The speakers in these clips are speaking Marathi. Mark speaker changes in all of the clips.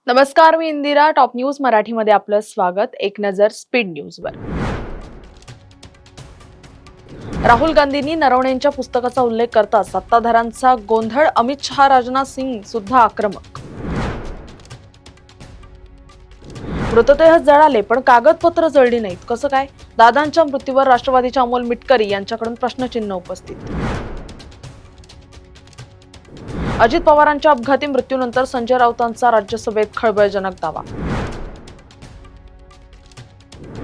Speaker 1: नमस्कार, मी इंदिरा. टॉप न्यूज मराठीमध्ये आपलं स्वागत. एक नजर स्पीड न्यूजवर. राहुल गांधींनी नरवणेंच्या पुस्तकाचा उल्लेख करता सत्ताधाऱ्यांचा गोंधळ, अमित शहा, राजनाथ सिंग सुद्धा आक्रमक. मृतदेह जळाले पण कागदपत्र जळली नाहीत, कसं काय? दादांच्या मृत्यूवर राष्ट्रवादीच्या अमोल मिटकरी यांच्याकडून प्रश्नचिन्ह उपस्थित. अजित पवारांच्या अपघाती मृत्यूनंतर संजय राऊतांचा राज्यसभेत खळबळजनक दावा.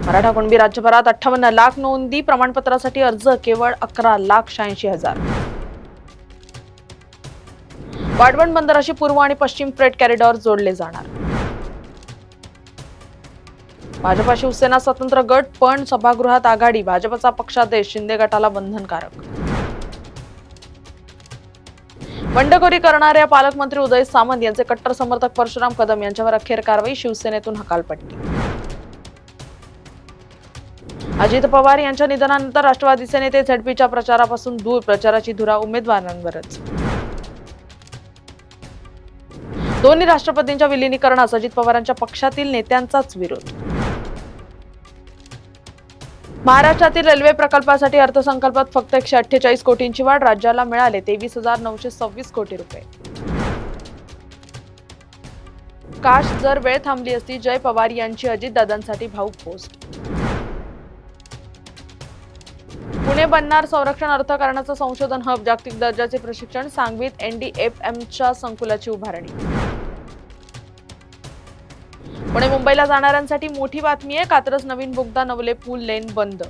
Speaker 1: मराठा कुणबी राज्यभरात 58 लाख नोंदी, प्रमाणपत्रासाठी अर्ज केवळ 11,86,000. वाढवण बंदराशी पूर्व आणि पश्चिम फ्रेट कॉरिडॉर जोडले जाणार. भाजपा शिवसेना स्वतंत्र गट पण सभागृहात आघाडी, भाजपचा पक्षादेश शिंदे गटाला बंधनकारक. बंडखोरी करणाऱ्या पालकमंत्री उदय सामंत यांचे कट्टर समर्थक परशुराम कदम यांच्यावर अखेर कारवाई, शिवसेनेतून हकालपट्टी. अजित पवार यांच्या निधनानंतर राष्ट्रवादीचे नेते झडपीच्या प्रचारापासून दूर, प्रचाराची धुरा उमेदवारांवरच. दोन्ही राष्ट्रपतींच्या विलिनीकरणास अजित पवारांच्या पक्षातील नेत्यांचाच विरोध. महाराष्ट्रातील रेल्वे प्रकल्पासाठी अर्थसंकल्पात फक्त 148 कोटींची वाढ, राज्याला मिळाले 23,926 कोटी रुपये. काश जर वेळ थांबली असती, जय पवार यांची अजितदादांसाठी भावूक पोस्ट. पुणे बनणार संरक्षण अर्थकारणाचं संशोधन हब, जागतिक दर्जाचे प्रशिक्षण, सांगवीत NDFMच्या संकुलाची उभारणी. पुणे मुंबईला जाणाऱ्यांसाठी मोठी बातमी आहे, कात्रज नवीन बोगदा नवले पूल लेन बंद.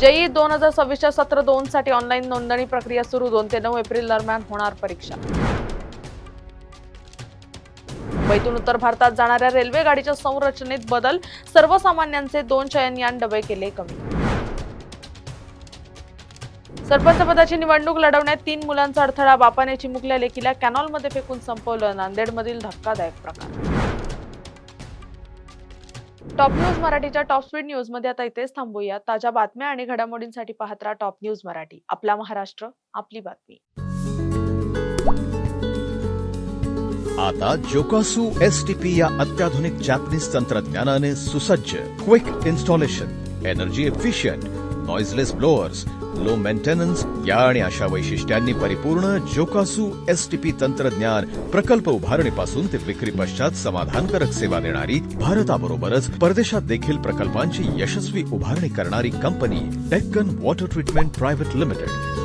Speaker 1: JEE 2026च्या सत्र 2 साठी ऑनलाईन नोंदणी प्रक्रिया सुरू, 2 ते 9 एप्रिल दरम्यान होणार परीक्षा. मुंबईतून उत्तर भारतात जाणाऱ्या रेल्वे गाडीच्या संरचनेत बदल, सर्वसामान्यांचे 2 शयनयान डबे केले कमी. सरपंचपदाची निवडणूक लढवण्यात 3 मुलांचा अडथळा, बापाने चिमुकल्या लेकीला कॅनॉलमध्ये फेकून संपवलं, नांदेडमधील धक्कादायक प्रकार. टॉप न्यूज मराठीच्या टॉप स्पीड न्यूज मध्ये आता इथेच थांबूया. ताज्या बातम्या आणि घडामोडींसाठी पाहत राहा टॉप न्यूज मराठी. आपला महाराष्ट्र, आपली बातमी.
Speaker 2: आता जोकासू STP या अत्याधुनिक जॅपनीज तंत्रज्ञानाने सुसज्ज, quick installation, energy efficient, noiseless blowers, low maintenance या आणि अशा वैशिष्ट्यांनी परिपूर्ण जोकासू STP तंत्रज्ञान प्रकल्प उभारणीपासून ते विक्री पश्चात समाधानकारक सेवा देणारी, भारताबरोबरच परदेशात देखील प्रकल्पांची यशस्वी उभारणी करणारी company Deccan water treatment private limited.